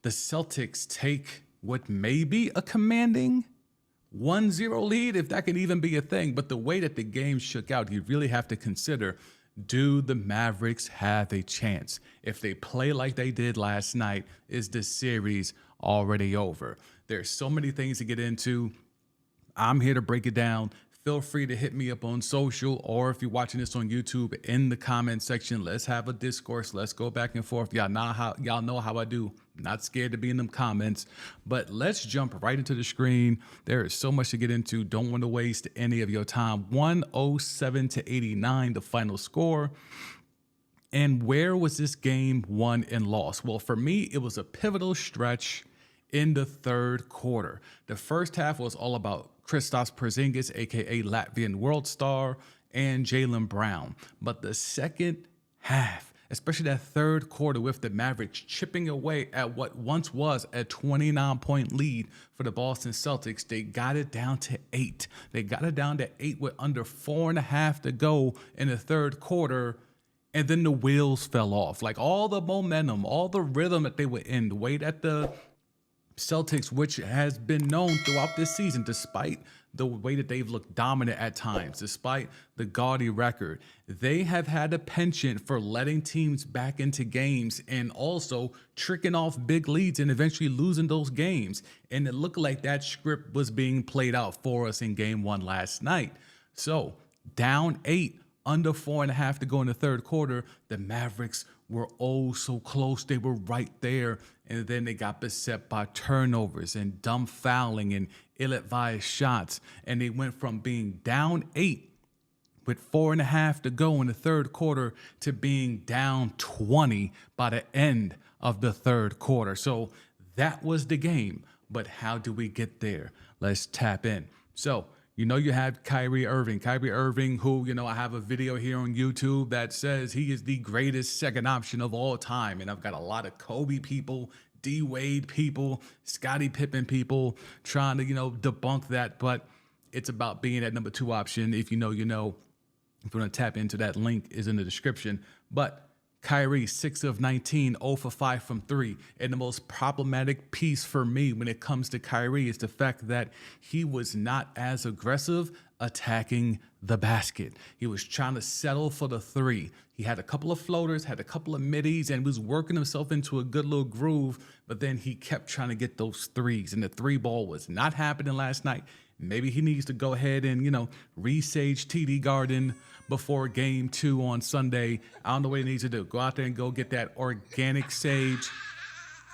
the Celtics take what may be a commanding 1-0 lead, if that can even be a thing. But the way that the game shook out, you really have to consider, do the Mavericks have a chance? If they play like they did last night, is the series already over? There's so many things to get into. I'm here to break it down. Feel free to hit me up on social, or if you're watching this on YouTube, in the comment section. Let's have a discourse. Let's go back and forth. Y'all know how I do. Not scared to be in them comments. But let's jump right into the screen. There is so much to get into. Don't want to waste any of your time. 107-89, the final score. And where was this game won and lost? Well, for me, it was a pivotal stretch in the third quarter. The first half was all about Kristaps Porzingis, aka Latvian Worldstar, and Jaylen Brown. But the second half, especially that third quarter, with the Mavericks chipping away at what once was a 29-point lead for the Boston Celtics, they got it down to 8. They got it down to 8 with under 4.5 to go in the third quarter. And then the wheels fell off. Like, all the momentum, all the rhythm that they were in, the way that the Celtics, which has been known throughout this season, despite the way that they've looked dominant at times, despite the gaudy record, they have had a penchant for letting teams back into games and also tricking off big leads and eventually losing those games. And it looked like that script was being played out for us in game one last night. So down 8, under 4.5 to go in the third quarter, the Mavericks were oh so close. They were right there. And then they got beset by turnovers and dumb fouling and ill-advised shots. And they went from being down 8 with 4.5 to go in the third quarter to being down 20 by the end of the third quarter. So that was the game. But how do we get there? Let's tap in. So, you had Kyrie Irving, who, I have a video here on YouTube that says he is the greatest second option of all time. And I've got a lot of Kobe people, D Wade people, Scottie Pippen people trying to, debunk that. But it's about being that number 2 option. If you know, you know. If you want to tap into that, link is in the description. But Kyrie, 6 of 19, 0 for 5 from 3. And the most problematic piece for me when it comes to Kyrie is the fact that he was not as aggressive attacking the basket. He was trying to settle for the 3. He had a couple of floaters, had a couple of middies, and was working himself into a good little groove. But then he kept trying to get those 3s, and the 3 ball was not happening last night. Maybe he needs to go ahead and, resage TD Garden before game 2 on Sunday. I don't know what he needs to do. Go out there and go get that organic sage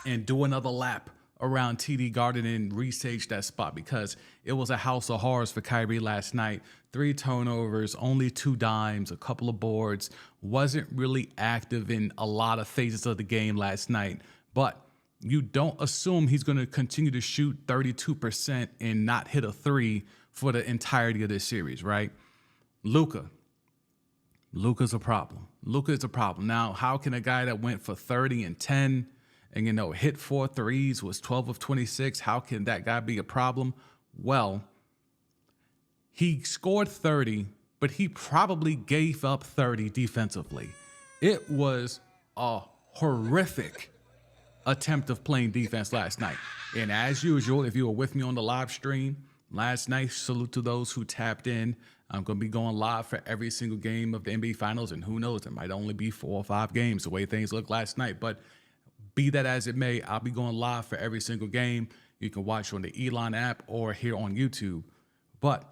and do another lap around TD Garden and resage that spot, because it was a house of horrors for Kyrie last night. 3 turnovers, only 2 dimes, a couple of boards. Wasn't really active in a lot of phases of the game last night. But you don't assume he's going to continue to shoot 32% and not hit a 3 for the entirety of this series, right? Luka's a problem. Luka is a problem. Now, how can a guy that went for 30 and 10 and, hit 4 threes, was 12 of 26, how can that guy be a problem? Well, he scored 30, but he probably gave up 30 defensively. It was a horrific attempt of playing defense last night. And as usual, if you were with me on the live stream last night, salute to those who tapped in. I'm going to be going live for every single game of the NBA Finals, and who knows, it might only be 4 or 5 games the way things looked last night. But be that as it may, I'll be going live for every single game. You can watch on the ELON app or here on YouTube. But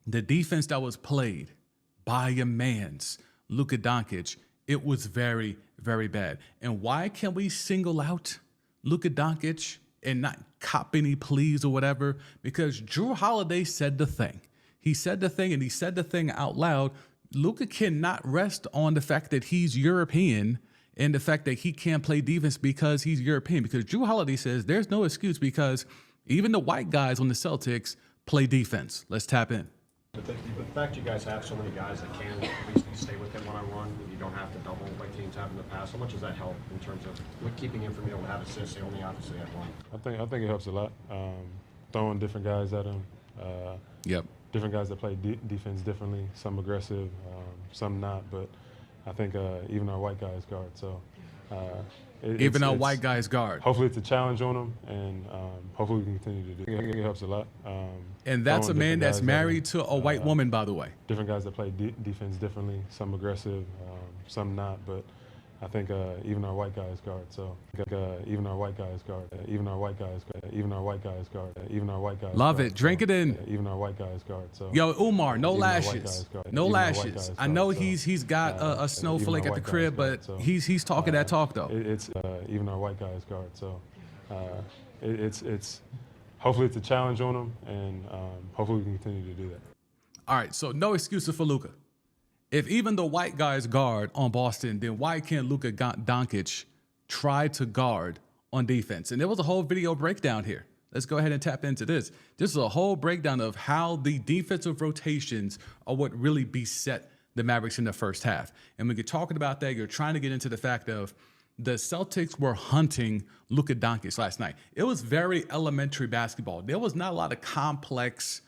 the defense that was played by your mans, Luka Doncic, it was very, very bad. And why can we single out Luka Doncic and not cop any pleas or whatever? Because Jrue Holiday said the thing. He said the thing, and he said the thing out loud. Luka cannot rest on the fact that he's European and the fact that he can't play defense because he's European. Because Jrue Holiday says there's no excuse because even the white guys on the Celtics play defense. Let's tap in. The fact you guys have so many guys that can at least stay with him one-on-one, you don't have to double like teams have in the past. How much does that help in terms of keeping him from being able to have assists? They only obviously had 1. I think it helps a lot. Throwing different guys at him. Different guys that play defense differently. Some aggressive, some not. But I think even our white guys guard. So Even our white guys guard. Hopefully it's a challenge on them, and hopefully we can continue to do it. I think it helps a lot. And that's a man that's married to a white woman, by the way. Different guys that play defense differently, some aggressive, some not, but I think even our white guys guard. So even our white guys guard. Even our white guys guard. Even our white guys guard. Even our white guys. Love guard. it. Drink it in. Even our white guys guard. So yo, Umar, no lashes. No lashes. I know he's got a snowflake at the crib, but he's talking that talk though. It's even our white guys guard. So it's hopefully it's a challenge on them, and hopefully we can continue to do that. All right. So no excuses for Luka. If even the white guys guard on Boston, then why can't Luka Doncic try to guard on defense? And there was a whole video breakdown here. Let's go ahead and tap into this. This is a whole breakdown of how the defensive rotations are what really beset the Mavericks in the first half. And when you're talking about that, you're trying to get into the fact of the Celtics were hunting Luka Doncic last night. It was very elementary basketball. There was not a lot of complex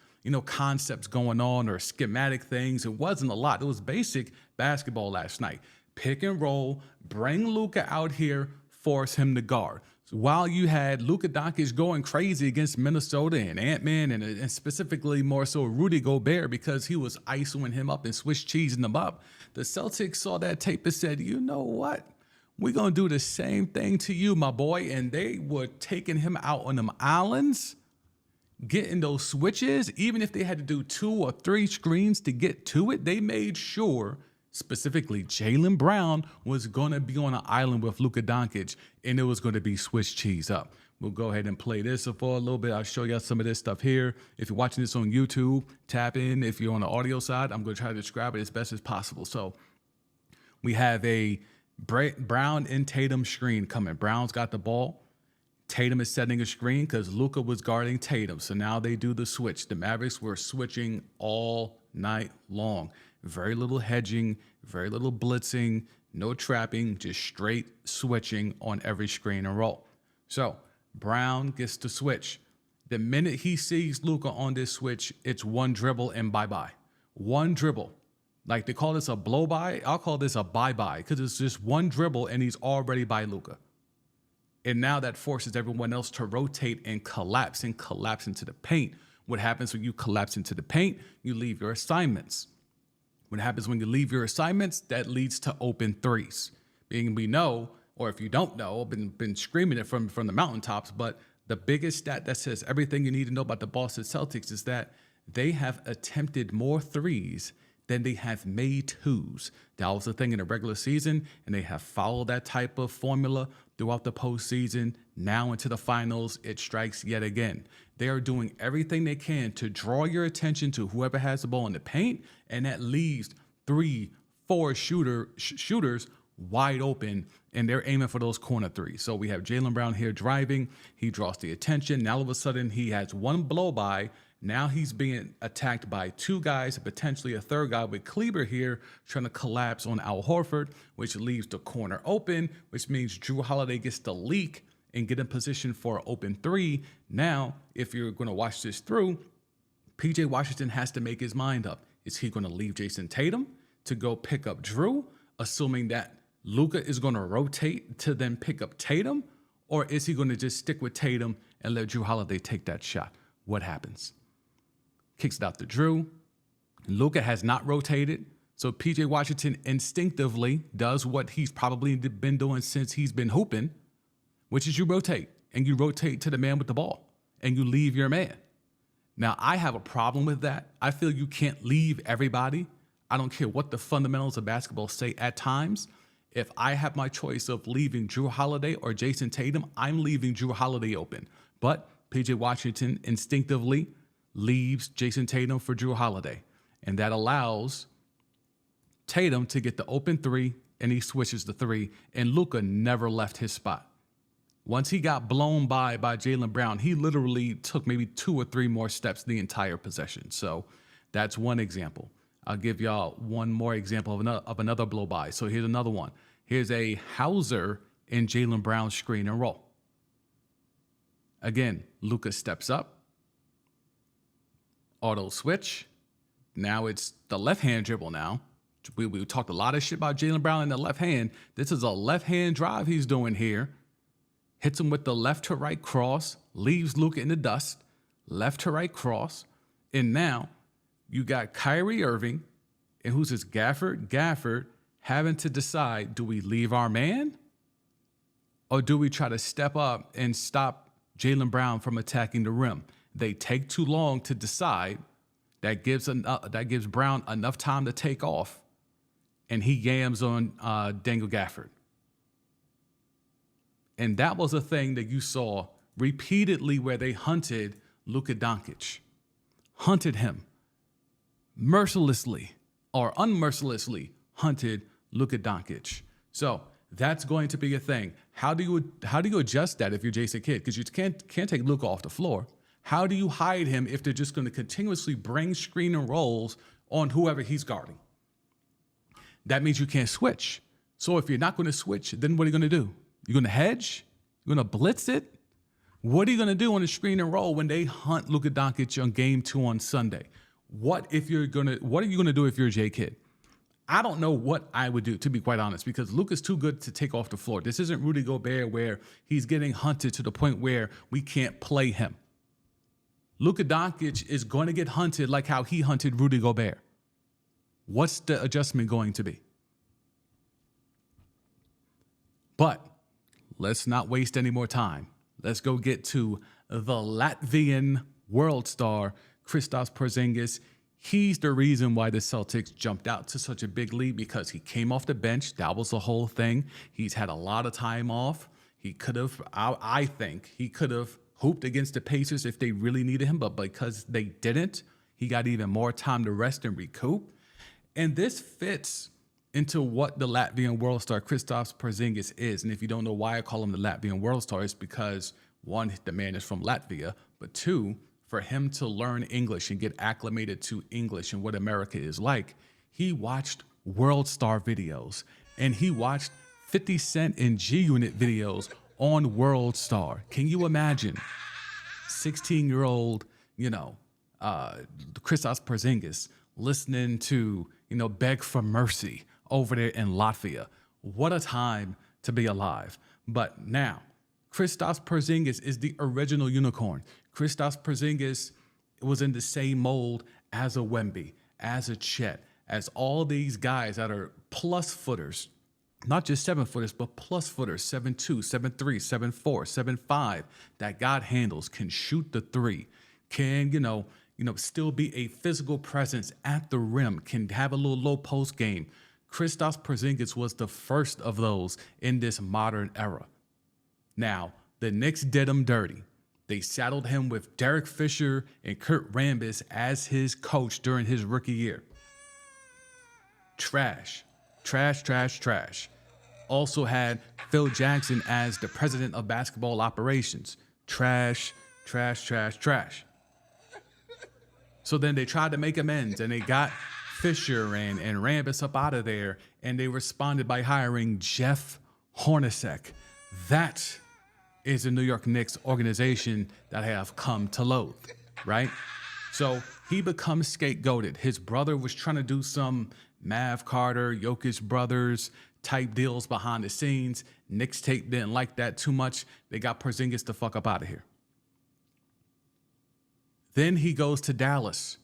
concepts going on or schematic things. It wasn't a lot. It was basic basketball last night. Pick and roll, bring Luka out here, force him to guard. So while you had Luka Doncic going crazy against Minnesota and Ant-Man and specifically more so Rudy Gobert because he was isoing him up and Swiss cheesing him up, the Celtics saw that tape and said, you know what? We're going to do the same thing to you, my boy. And they were taking him out on them islands, getting those switches. Even if they had to do 2 or 3 screens to get to it, they made sure, specifically Jaylen Brown, was going to be on an island with Luka Doncic, and it was going to be Swiss cheese up. We'll go ahead and play this for a little bit. I'll show you some of this stuff here. If you're watching this on YouTube, tap in. If you're on the audio side, I'm going to try to describe it as best as possible. So we have a Brown and Tatum screen coming. Brown's got the ball. Tatum is setting a screen because Luka was guarding Tatum. So now they do the switch. The Mavericks were switching all night long. Very little hedging, very little blitzing, no trapping, just straight switching on every screen and roll. So Brown gets to switch. The minute he sees Luka on this switch, it's one dribble and bye-bye. One dribble. Like they call this a blow-by. I'll call this a bye-bye because it's just one dribble and he's already by Luka. And now that forces everyone else to rotate and collapse into the paint. What happens when you collapse into the paint? You leave your assignments. What happens when you leave your assignments? That leads to open threes. Being we know, or if you don't know, I've been screaming it from the mountaintops, but the biggest stat that says everything you need to know about the Boston Celtics is that they have attempted more threes than they have made twos. That was the thing in the regular season, and they have followed that type of formula throughout the postseason. Now into the finals, it strikes yet again. They are doing everything they can to draw your attention to whoever has the ball in the paint, and that leaves 3, 4 shooters wide open, and they're aiming for those corner threes. So we have Jaylen Brown here driving. He draws the attention. Now all of a sudden, he has one blow-by. Now he's being attacked by 2 guys, and potentially a 3rd guy with Kleber here trying to collapse on Al Horford, which leaves the corner open, which means Jrue Holiday gets the leak and get in position for an open 3. Now, if you're going to watch this through, PJ Washington has to make his mind up. Is he going to leave Jayson Tatum to go pick up Jrue, assuming that Luka is going to rotate to then pick up Tatum? Or is he going to just stick with Tatum and let Jrue Holiday take that shot? What happens? Kicks it out to Jrue. Luka has not rotated. So PJ Washington instinctively does what he's probably been doing since he's been hooping, which is you rotate. And you rotate to the man with the ball. And you leave your man. Now, I have a problem with that. I feel you can't leave everybody. I don't care what the fundamentals of basketball say at times. If I have my choice of leaving Jrue Holiday or Jayson Tatum, I'm leaving Jrue Holiday open. But PJ Washington instinctively leaves Jayson Tatum for Jrue Holiday. And that allows Tatum to get the open 3, and he switches the 3. And Luka never left his spot. Once he got blown by Jaylen Brown, he literally took maybe 2 or 3 more steps the entire possession. So that's one example. I'll give y'all one more example of another blow-by. So here's another one. Here's a Hauser and Jaylen Brown screen and roll. Again, Luka steps up. Auto switch. Now it's the left-hand dribble now. We talked a lot of shit about Jaylen Brown in the left hand. This is a left-hand drive he's doing here. Hits him with the left to right cross, leaves Luka in the dust, left to right cross. And now you got Kyrie Irving, and who's this? Gafford having to decide, do we leave our man? Or do we try to step up and stop Jaylen Brown from attacking the rim? They take too long to decide. That gives Brown enough time to take off, and he yams on Daniel Gafford. And that was a thing that you saw repeatedly where they hunted Luka Doncic, hunted him mercilessly or unmercilessly hunted Luka Doncic. So that's going to be a thing. How do you adjust that if you're Jason Kidd? Because you can't take Luka off the floor. How do you hide him if they're just going to continuously bring screen and rolls on whoever he's guarding? That means you can't switch. So if you're not going to switch, then what are you going to do? You're going to hedge? You're going to blitz it? What are you going to do on the screen and roll when they hunt Luka Doncic on game 2 on Sunday? What are you going to do if you're J Kidd? I don't know what I would do, to be quite honest, because Luka's too good to take off the floor. This isn't Rudy Gobert where he's getting hunted to the point where we can't play him. Luka Doncic is going to get hunted like how he hunted Rudy Gobert. What's the adjustment going to be? But let's not waste any more time. Let's go get to the Latvian Worldstar, Kristaps Porzingis. He's the reason why the Celtics jumped out to such a big lead, because he came off the bench. That was the whole thing. He's had a lot of time off. He could have, I think, he could have hooped against the Pacers if they really needed him, but because they didn't, he got even more time to rest and recoup. And this fits into what the Latvian Worldstar Kristaps Porzingis is. And if you don't know why I call him the Latvian Worldstar, it's because, one, the man is from Latvia, but two, for him to learn English and get acclimated to English and what America is like, he watched Worldstar videos and he watched 50 Cent and G-Unit videos on Worldstar. Can you imagine 16-year-old, Kristaps Porzingis listening to, Beg for Mercy over there in Latvia? What a time to be alive. But now, Kristaps Porzingis is the original unicorn. Kristaps Porzingis was in the same mold as a Wemby, as a Chet, as all these guys that are plus footers. Not just 7 footers, but plus footers, 7'2", 7'3", 7'4", 7'5", that God handles, can shoot the three, can, still be a physical presence at the rim, can have a little low post game. Kristaps Porzingis was the first of those in this modern era. Now, the Knicks did him dirty. They saddled him with Derek Fisher and Kurt Rambis as his coach during his rookie year. Trash. Also had Phil Jackson as the president of basketball operations. Trash. So then they tried to make amends, and they got Fisher and Rambis up out of there, and they responded by hiring Jeff Hornacek. That is the New York Knicks organization that I have come to loathe, right? So he becomes scapegoated. His brother was trying to do some Mav Carter, Jokic brothers type deals behind the scenes. Knicks tape didn't like that too much. They got Porzingis the fuck up out of here. Then he goes to Dallas.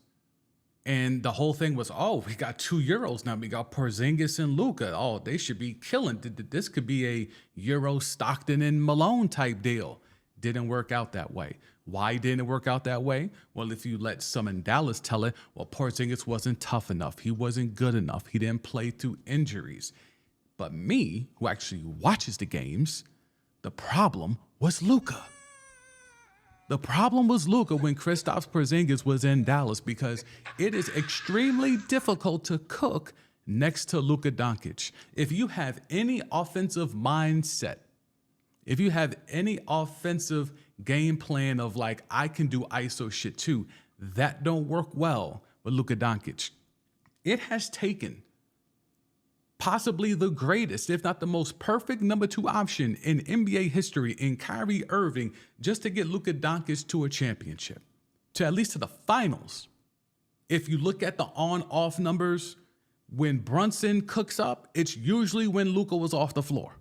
And the whole thing was, we got 2 Euros now. We got Porzingis and Luka. Oh, they should be killing. This could be a Euro Stockton and Malone type deal. Didn't work out that way. Why didn't it work out that way? Well, if you let some in Dallas tell it, Porzingis wasn't tough enough. He wasn't good enough. He didn't play through injuries. But me, who actually watches the games, the problem was Luka. The problem was Luka when Kristaps Porzingis was in Dallas, because it is extremely difficult to cook next to Luka Doncic. If you have any offensive mindset, if you have any offensive game plan of I can do ISO shit too, that don't work well with Luka Doncic. It has taken possibly the greatest, if not the most perfect number 2 option in NBA history in Kyrie Irving just to get Luka Doncic to a championship, to at least to the finals. If you look at the on-off numbers, When Brunson cooks up, it's usually when Luka was off the floor.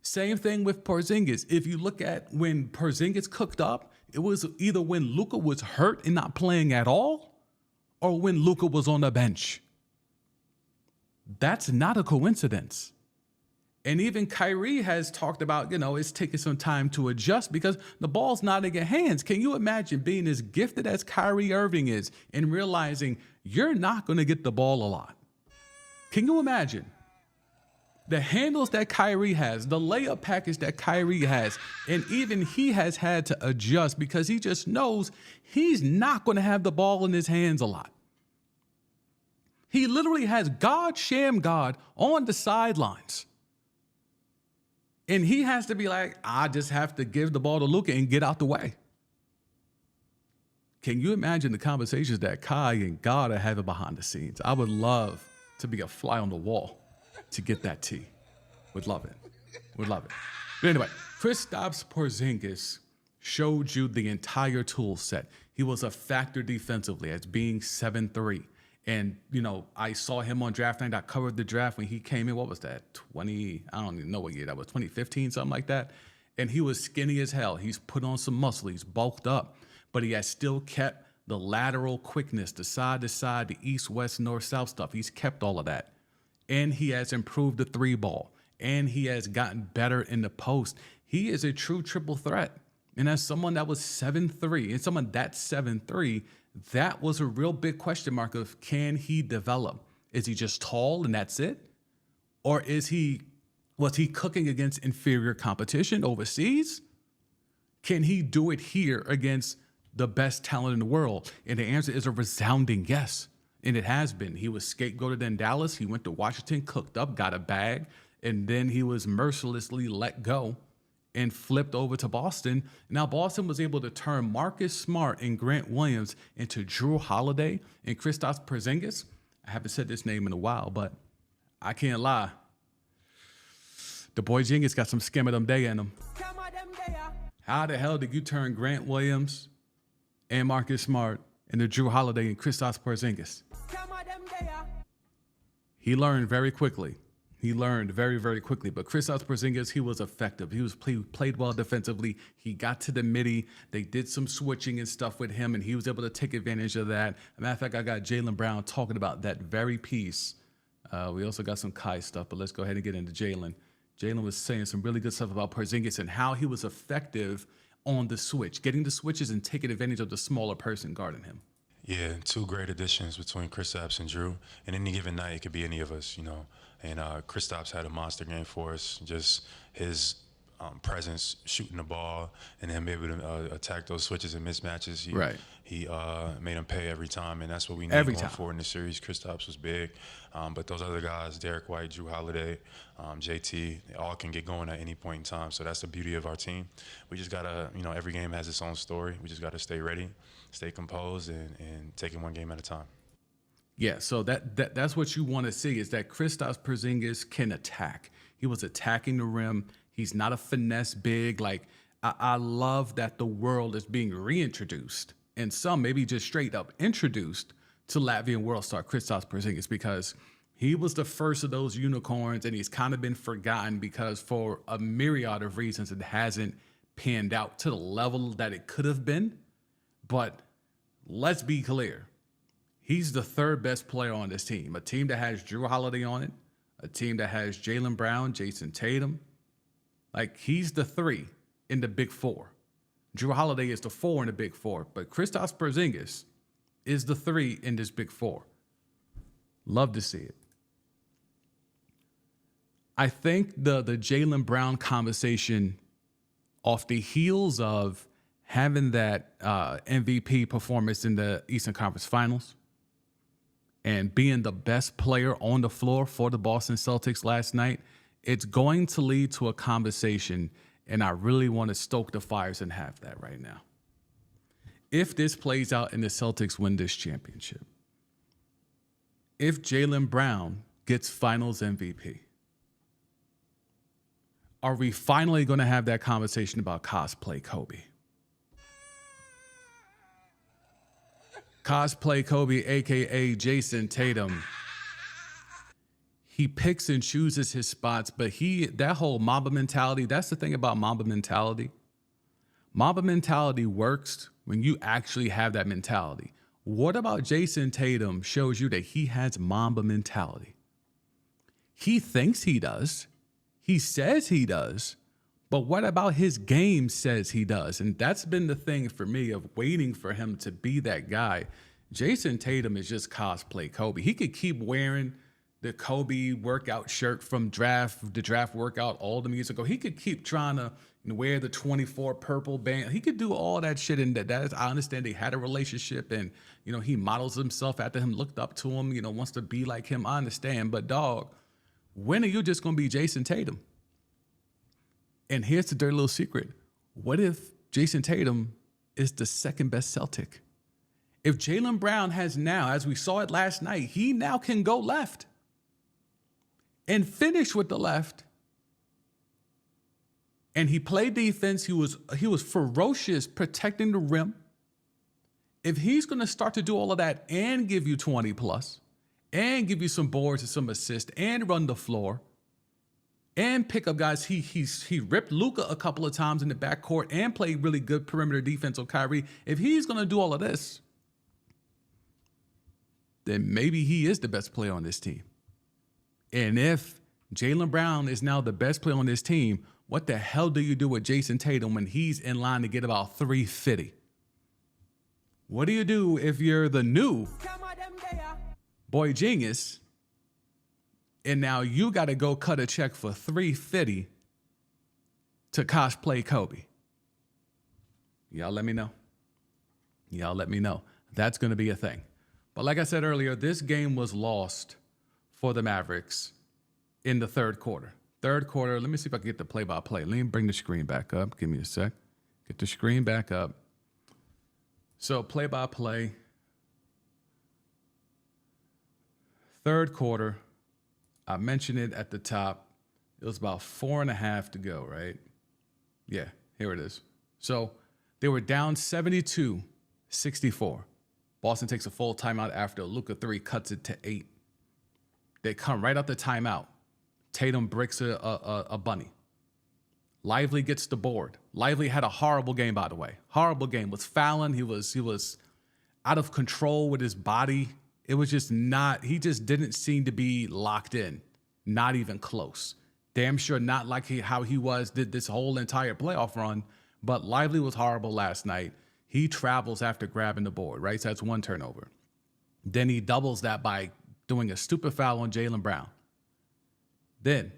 Same thing with Porzingis. If you look at when Porzingis cooked up, it was either when Luka was hurt and not playing at all, or when Luka was on the bench. That's not a coincidence. And even Kyrie has talked about, it's taking some time to adjust because the ball's not in your hands. Can you imagine being as gifted as Kyrie Irving is and realizing you're not going to get the ball a lot? Can you imagine? The handles that Kyrie has, the layup package that Kyrie has, and even he has had to adjust because he just knows he's not going to have the ball in his hands a lot. He literally has God, Sham God, on the sidelines. And he has to be like, I just have to give the ball to Luka and get out the way. Can you imagine the conversations that Kai and God are having behind the scenes? I would love to be a fly on the wall to get that tea. Would love it. Would love it. But anyway, Kristaps Porzingis showed you the entire tool set. He was a factor defensively as being 7'3". And, I saw him on draft night. I covered the draft when he came in. What was that? I don't even know what year that was, 2015, something like that. And he was skinny as hell. He's put on some muscle. He's bulked up. But he has still kept the lateral quickness, the side to side, the east, west, north, south stuff. He's kept all of that. And he has improved the three ball. And he has gotten better in the post. He is a true triple threat. And as someone that was 7'3", and someone that's 7'3", that was a real big question mark of, can he develop? Is he just tall and that's it? Or was he cooking against inferior competition overseas? Can he do it here against the best talent in the world? And the answer is a resounding yes. And it has been. He was scapegoated in Dallas. He went to Washington, cooked up, got a bag, and then he was mercilessly let go and flipped over to Boston. Now, Boston was able to turn Marcus Smart and Grant Williams into Drew Holiday and Kristaps Porzingis. I haven't said this name in a while, but I can't lie. The boy Jingis got some skim of them day in him. How the hell did you turn Grant Williams and Marcus Smart into Drew Holiday and Kristaps Porzingis? He learned very quickly. He learned very, very quickly. But Kristaps Porzingis, he was effective. He was played well defensively. He got to the midi. They did some switching and stuff with him, and he was able to take advantage of that. As a matter of fact, I got Jaylen Brown talking about that very piece. We also got some Kai stuff, but let's go ahead and get into Jaylen. Jaylen was saying some really good stuff about Porzingis and how he was effective on the switch, getting the switches and taking advantage of the smaller person guarding him. Yeah, two great additions between Kristaps and Drew. And any given night, it could be any of us, And Kristaps had a monster game for us. Just his presence, shooting the ball, and then be able to attack those switches and mismatches. He made them pay every time, and that's what we need going forward in the series. Kristaps was big, but those other guys, Derek White, Drew Holiday, JT, they all can get going at any point in time. So that's the beauty of our team. We just gotta, every game has its own story. We just gotta stay ready, stay composed, and take it one game at a time. Yeah, so that's what you want to see is that Kristaps Porzingis can attack. He was attacking the rim. He's not a finesse big. Like, I love that the world is being reintroduced, and some maybe just straight up introduced to Latvian Worldstar Kristaps Porzingis, because he was the first of those unicorns, and he's kind of been forgotten because for a myriad of reasons it hasn't panned out to the level that it could have been. But let's be clear. He's the third best player on this team, a team that has Drew Holiday on it, a team that has Jaylen Brown, Jayson Tatum. Like, he's the three in the big four. Drew Holiday is the four in the big four, but Kristaps Porzingis is the three in this big four. Love to see it. I think the Jaylen Brown conversation off the heels of having that MVP performance in the Eastern Conference Finals and being the best player on the floor for the Boston Celtics last night, it's going to lead to a conversation, and I really want to stoke the fires and have that right now. If this plays out and the Celtics win this championship, if Jaylen Brown gets Finals MVP, are we finally going to have that conversation about cosplay Kobe? Cosplay Kobe, a.k.a. Jayson Tatum, He picks and chooses his spots, but that whole Mamba mentality, that's the thing about Mamba mentality. Mamba mentality works when you actually have that mentality. What about Jayson Tatum shows you that he has Mamba mentality? He thinks he does. He says he does. But what about his game says he does? And that's been the thing for me of waiting for him to be that guy. Jayson Tatum is just cosplay Kobe. He could keep wearing the Kobe workout shirt from the draft workout all the years ago. He could keep trying to wear the 24 purple band. He could do all that shit. And I understand they had a relationship and, he models himself after him, looked up to him, wants to be like him. I understand. But dog, when are you just going to be Jayson Tatum? And here's the dirty little secret. What if Jayson Tatum is the second best Celtic? If Jaylen Brown has now, as we saw it last night, he now can go left and finish with the left. And he played defense. He was ferocious protecting the rim. If he's going to start to do all of that and give you 20 plus and give you some boards and some assists and run the floor and pick up guys, he ripped Luka a couple of times in the backcourt and played really good perimeter defense on Kyrie. If he's going to do all of this, then maybe he is the best player on this team. And if Jaylen Brown is now the best player on this team, what the hell do you do with Jayson Tatum when he's in line to get about 350? What do you do if you're the new boy genius and now you got to go cut a check for 350 to cosplay Kobe? Y'all let me know. Y'all let me know. That's going to be a thing. But like I said earlier, this game was lost for the Mavericks in the third quarter. Third quarter, let me see if I can get the play-by-play. Let me bring the screen back up. Give me a sec. Get the screen back up. So play-by-play. Third quarter, I mentioned it at the top. It was about 4.5 to go, right? Yeah, here it is. So they were down 72-64. Boston takes a full timeout after Luka 3 cuts it to 8. They come right out the timeout. Tatum bricks a bunny. Lively gets the board. Lively had a horrible game, by the way. Horrible game. Was fouling. He was out of control with his body. It was just not, he just didn't seem to be locked in. Not even close. Damn sure not like how he did this whole entire playoff run. But Lively was horrible last night. He travels after grabbing the board, right? So that's one turnover. Then he doubles that by doing a stupid foul on Jaylen Brown. Then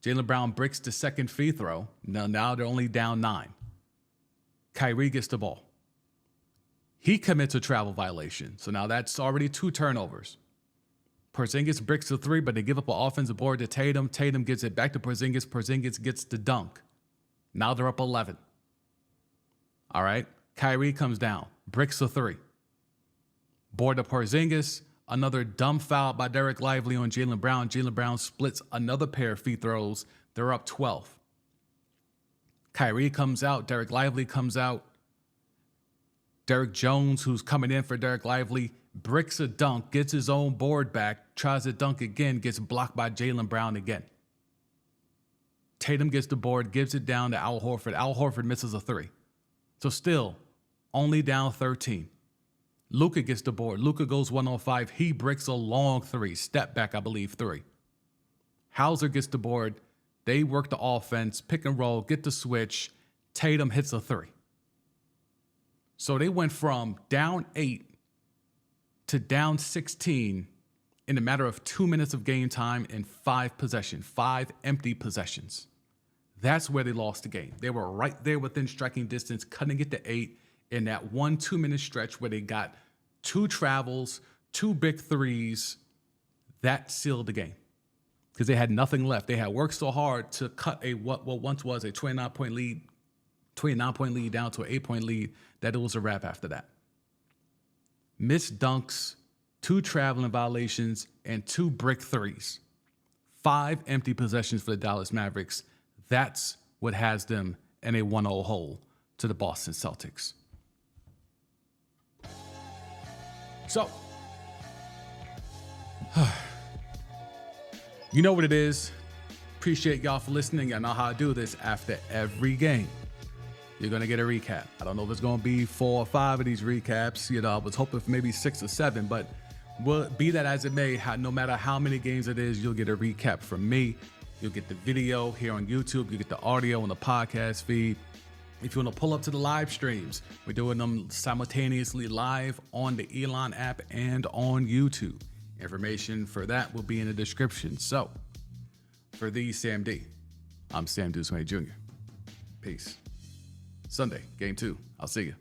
Jaylen Brown bricks the second free throw. Now they're only down 9. Kyrie gets the ball. He commits a travel violation. So now that's already 2 turnovers. Porzingis bricks the 3, but they give up an offensive board to Tatum. Tatum gives it back to Porzingis. Porzingis gets the dunk. Now they're up 11. All right. Kyrie comes down, bricks the 3. Board to Porzingis. Another dumb foul by Derek Lively on Jaylen Brown. Jaylen Brown splits another pair of free throws. They're up 12. Kyrie comes out. Derek Lively comes out. Derek Jones, who's coming in for Derek Lively, bricks a dunk, gets his own board back, tries to dunk again, gets blocked by Jaylen Brown again. Tatum gets the board, gives it down to Al Horford. Al Horford misses a 3. So still only down 13. Luka gets the board. Luka goes 1-on-5. He bricks a long 3. Step back, I believe, 3. Hauser gets the board. They work the offense, pick and roll, get the switch. Tatum hits a 3. So they went from down 8 to down 16 in a matter of 2 minutes of game time and 5 empty possessions. That's where they lost the game. They were right there within striking distance, cutting it to 8 in that 1-2 minute stretch where they got 2 travels, 2 big threes. That sealed the game because they had nothing left. They had worked so hard to cut what once was a 29-point lead down to an 8-point lead that it was a wrap after that. Missed dunks, 2 traveling violations, and 2 brick threes. 5 empty possessions for the Dallas Mavericks. That's what has them in a 1-0 hole to the Boston Celtics. So, You know what it is. Appreciate y'all for listening. Y'all know how I do this. After every game, you're going to get a recap. I don't know if it's going to be 4 or 5 of these recaps. You know, I was hoping for maybe 6 or 7, but be that as it may, no matter how many games it is, you'll get a recap from me. You'll get the video here on YouTube. You get the audio on the podcast feed. If you want to pull up to the live streams, we're doing them simultaneously live on the ELON app and on YouTube. Information for that will be in the description. So, for the Sam D, I'm Sam Deuce Jr. Peace. Sunday, game 2. I'll see you.